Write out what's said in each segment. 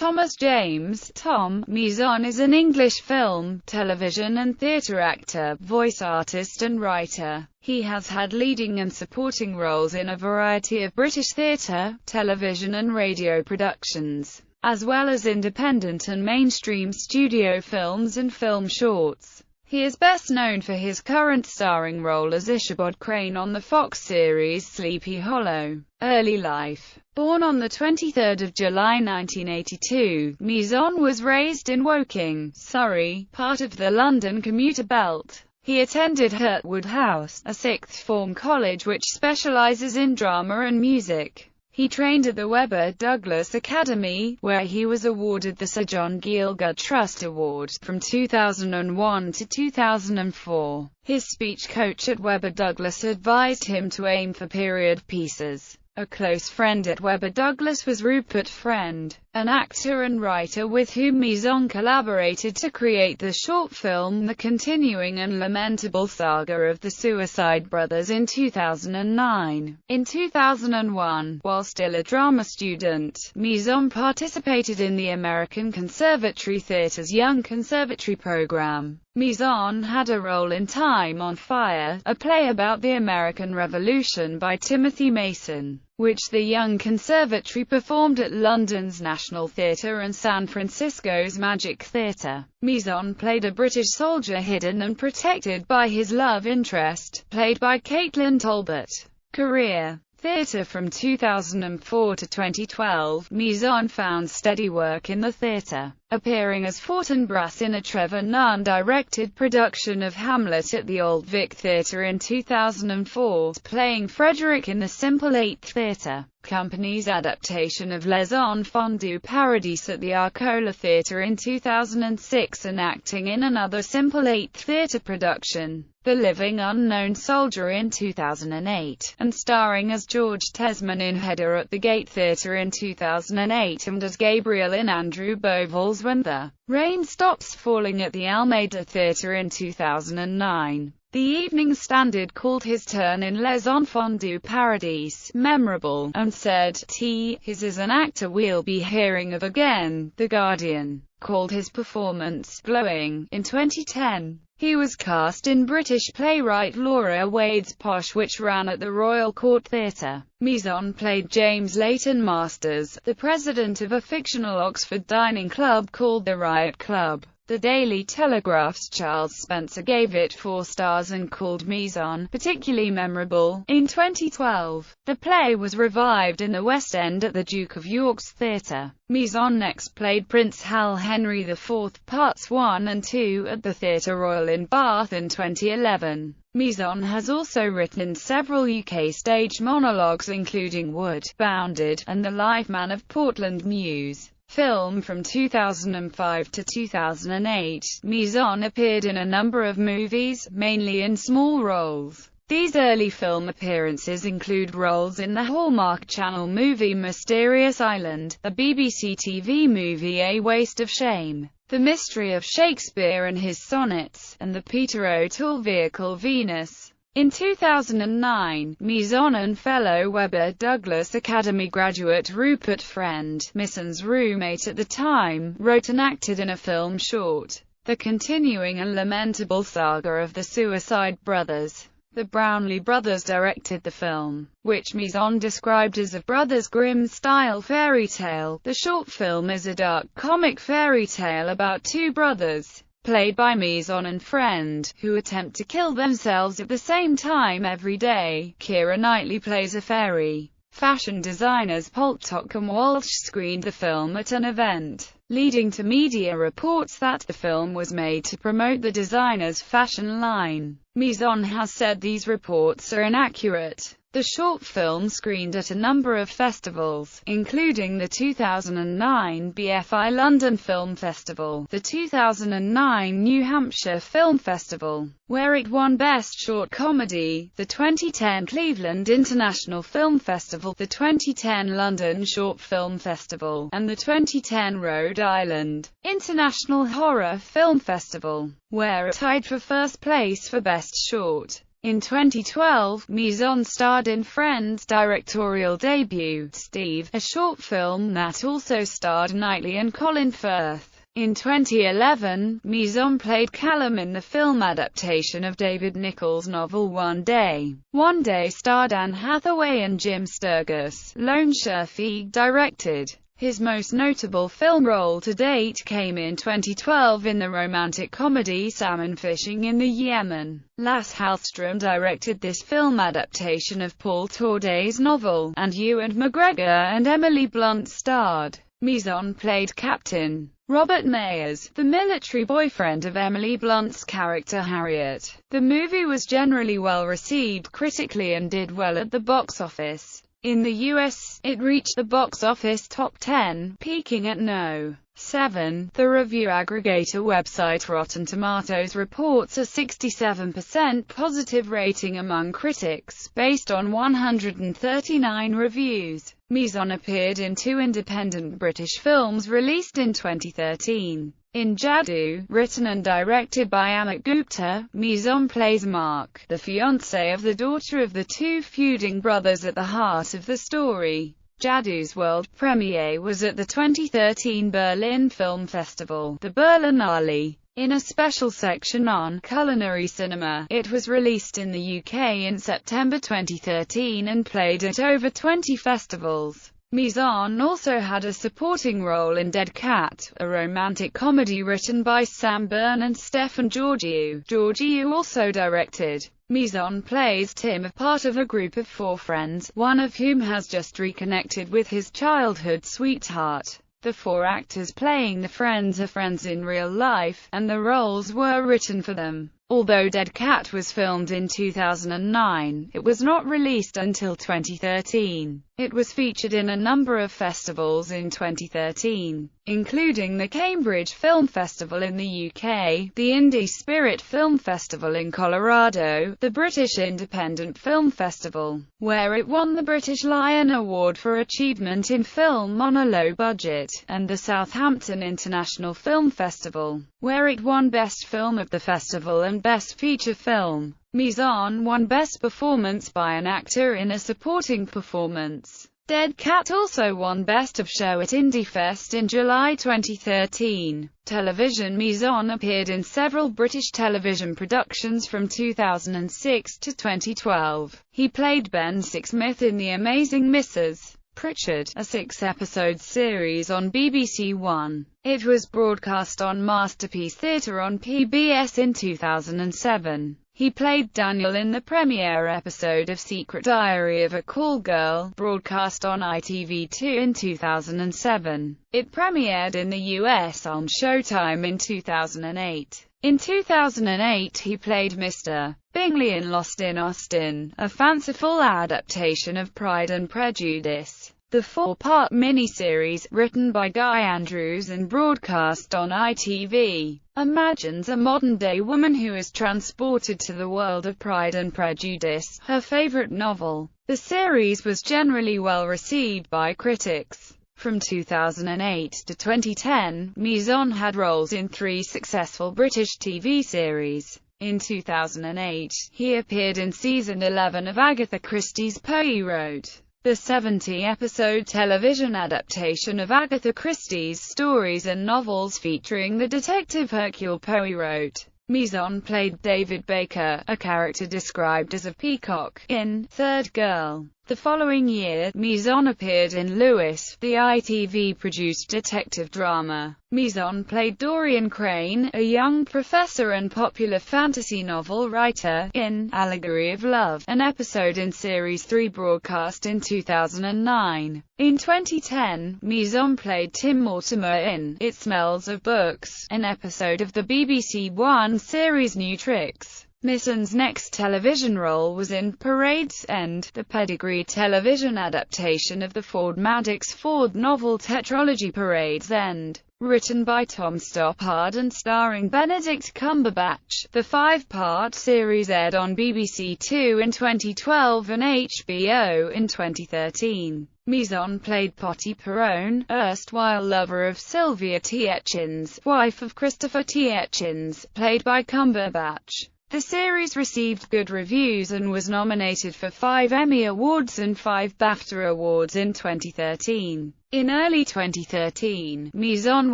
Thomas James Tom Mison is an English film, television and theatre actor, voice artist and writer. He has had leading and supporting roles in a variety of British theatre, television and radio productions, as well as independent and mainstream studio films and film shorts. He is best known for his current starring role as Ichabod Crane on the Fox series Sleepy Hollow. Early life. Born on 23 July 1982, Mison was raised in Woking, Surrey, part of the London commuter belt. He attended Hurtwood House, a sixth-form college which specialises in drama and music. He trained at the Webber Douglas Academy, where he was awarded the Sir John Gielgud Trust Award from 2001 to 2004. His speech coach at Webber Douglas advised him to aim for period pieces. A close friend at Webber Douglas was Rupert Friend, an actor and writer with whom Mison collaborated to create the short film The Continuing and Lamentable Saga of the Suicide Brothers in 2009. In 2001, while still a drama student, Mison participated in the American Conservatory Theatre's Young Conservatory program. Mison had a role in Time on Fire, a play about the American Revolution by Timothy Mison, which the Young Conservatory performed at London's National Theatre and San Francisco's Magic Theatre. Mison played a British soldier hidden and protected by his love interest, played by Caitlin Talbot. Career. Theatre. From 2004 to 2012, Mison found steady work in the theatre, appearing as Fortinbras in a Trevor Nunn-directed production of Hamlet at the Old Vic Theatre in 2004, playing Frederick in the Simple Eighth Theatre Company's adaptation of Les Enfants du Paradis at the Arcola Theatre in 2006, and acting in another Simple Eighth Theatre production, The Living Unknown Soldier in 2008, and starring as George Tesman in Hedda at the Gate Theatre in 2008, and as Gabriel in Andrew Bovell's When the Rain Stops Falling at the Almeida Theatre in 2009. The Evening Standard called his turn in Les Enfants du Paradis memorable, and said, "His is an actor we'll be hearing of again." The Guardian called his performance glowing. In 2010, he was cast in British playwright Laura Wade's Posh, which ran at the Royal Court Theatre. Mison played James Leighton Masters, the president of a fictional Oxford dining club called the Riot Club. The Daily Telegraph's Charles Spencer gave it 4 stars and called Mison particularly memorable. In 2012, the play was revived in the West End at the Duke of York's Theatre. Mison next played Prince Hal Henry IV Parts 1 and 2 at the Theatre Royal in Bath in 2011. Mison has also written several UK stage monologues including Wood Bounded and The Life Man of Portland Mews. Film. From 2005 to 2008, Mison appeared in a number of movies, mainly in small roles. These early film appearances include roles in the Hallmark Channel movie Mysterious Island, the BBC TV movie A Waste of Shame, The Mystery of Shakespeare and His Sonnets, and the Peter O'Toole vehicle Venus. In 2009, Mison and fellow Webber Douglas Academy graduate Rupert Friend, Mison's roommate at the time, wrote and acted in a film short, The Continuing and Lamentable Saga of the Suicide Brothers. The Brownlee brothers directed the film, which Mison described as a Brothers Grimm-style fairy tale. The short film is a dark comic fairy tale about 2 brothers, played by Mison and Friend, who attempt to kill themselves at the same time every day. Keira Knightley plays a fairy. Fashion designers Poltock and Walsh screened the film at an event, leading to media reports that the film was made to promote the designer's fashion line. Mison has said these reports are inaccurate. The short film screened at a number of festivals, including the 2009 BFI London Film Festival, the 2009 New Hampshire Film Festival, where it won Best Short Comedy, the 2010 Cleveland International Film Festival, the 2010 London Short Film Festival, and the 2010 Rhode Island International Horror Film Festival, where it tied for first place for Best Short. In 2012, Mison starred in Friends' directorial debut, Steve, a short film that also starred Knightley and Colin Firth. In 2011, Mison played Callum in the film adaptation of David Nicholls' novel One Day. One Day starred Anne Hathaway and Jim Sturgis. Lone Scherfig directed. His most notable film role to date came in 2012 in the romantic comedy Salmon Fishing in the Yemen. Lasse Hallström directed this film adaptation of Paul Torday's novel, and Ewan McGregor and Emily Blunt starred. Mison played Captain Robert Mayers, the military boyfriend of Emily Blunt's character Harriet. The movie was generally well received critically and did well at the box office. In the US, it reached the box office top 10, peaking at No. 7. The review aggregator website Rotten Tomatoes reports a 67% positive rating among critics, based on 139 reviews. Mison appeared in 2 independent British films released in 2013. In Jadoo, written and directed by Amit Gupta, Mison plays Mark, the fiancé of the daughter of the 2 feuding brothers at the heart of the story. Jadoo's world premiere was at the 2013 Berlin Film Festival, the Berlinale. In a special section on culinary cinema, it was released in the UK in September 2013 and played at over 20 festivals. Mison also had a supporting role in Dead Cat, a romantic comedy written by Sam Byrne and Stefan Georgiou. Georgiou also directed. Mison plays Tim, a part of a group of 4 friends, one of whom has just reconnected with his childhood sweetheart. The 4 actors playing the friends are friends in real life, and the roles were written for them. Although Dead Cat was filmed in 2009, it was not released until 2013. It was featured in a number of festivals in 2013, including the Cambridge Film Festival in the UK, the Indie Spirit Film Festival in Colorado, the British Independent Film Festival, where it won the British Lion Award for Achievement in Film on a Low Budget, and the Southampton International Film Festival, where it won Best Film of the Festival and Best Feature Film. Mison won Best Performance by an Actor in a Supporting Performance. Dead Cat also won Best of Show at IndieFest in July 2013. Television. Mison appeared in several British television productions from 2006 to 2012. He played Ben Sixsmith in The Amazing Mrs. Pritchard, a 6-episode series on BBC One. It was broadcast on Masterpiece Theatre on PBS in 2007. He played Daniel in the premiere episode of Secret Diary of a Call Girl, broadcast on ITV2 in 2007. It premiered in the US on Showtime in 2008. In 2008 he played Mr. Bingley in Lost in Austin, a fanciful adaptation of Pride and Prejudice. The 4-part miniseries, written by Guy Andrews and broadcast on ITV, imagines a modern-day woman who is transported to the world of Pride and Prejudice, her favorite novel. The series was generally well received by critics. From 2008 to 2010, Mison had roles in 3 successful British TV series. In 2008, he appeared in season 11 of Agatha Christie's Poirot, the 70-episode television adaptation of Agatha Christie's stories and novels featuring the detective Hercule Poirot. Mison played David Baker, a character described as a peacock, in Third Girl. The following year, Mison appeared in Lewis, the ITV-produced detective drama. Mison played Dorian Crane, a young professor and popular fantasy novel writer, in Allegory of Love, an episode in Series 3 broadcast in 2009. In 2010, Mison played Tim Mortimer in It Smells of Books, an episode of the BBC One series New Tricks. Mison's next television role was in Parade's End, the Pedigree television adaptation of the Ford Madox Ford novel tetralogy Parade's End. Written by Tom Stoppard and starring Benedict Cumberbatch, the 5-part series aired on BBC Two in 2012 and HBO in 2013. Mison played Potty Perrone, erstwhile lover of Sylvia Tietjens, wife of Christopher Tietjens, played by Cumberbatch. The series received good reviews and was nominated for 5 Emmy Awards and 5 BAFTA Awards in 2013. In early 2013, Mison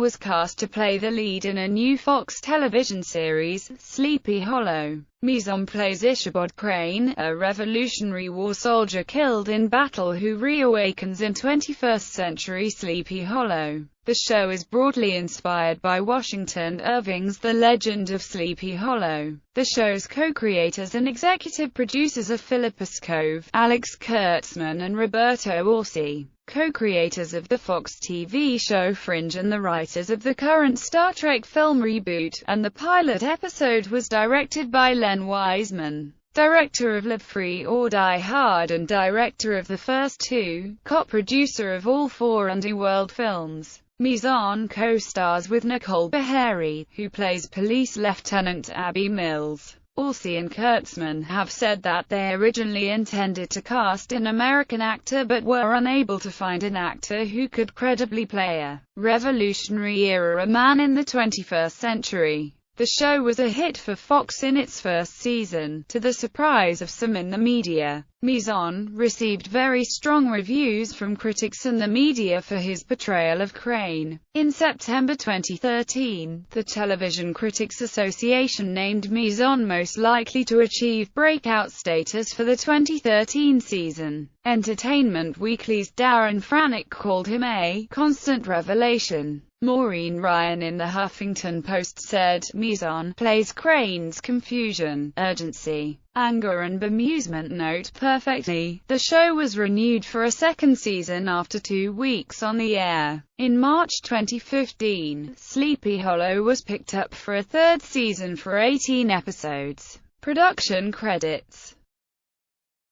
was cast to play the lead in a new Fox television series, Sleepy Hollow. Mison plays Ichabod Crane, a Revolutionary War soldier killed in battle who reawakens in 21st-century Sleepy Hollow. The show is broadly inspired by Washington Irving's The Legend of Sleepy Hollow. The show's co-creators and executive producers are Philip Escove, Alex Kurtzman and Roberto Orsi, co-creators of the Fox TV show Fringe and the writers of the current Star Trek film reboot, and the pilot episode was directed by Len Wiseman, director of Live Free or Die Hard and director of the first 2, co-producer of all 4 Underworld films. Mison co-stars with Nicole Beharie, who plays Police Lieutenant Abby Mills. Orsi and Kurtzman have said that they originally intended to cast an American actor but were unable to find an actor who could credibly play a Revolutionary-era man in the 21st century. The show was a hit for Fox in its first season, to the surprise of some in the media. Mison received very strong reviews from critics and the media for his portrayal of Crane. In September 2013, the Television Critics Association named Mison most likely to achieve breakout status for the 2013 season. Entertainment Weekly's Darren Franick called him a constant revelation. Maureen Ryan in the Huffington Post said, Mison plays Crane's confusion, urgency, anger and bemusement note perfectly. The show was renewed for a second season after 2 weeks on the air. In March 2015, Sleepy Hollow was picked up for a third season for 18 episodes. Production credits.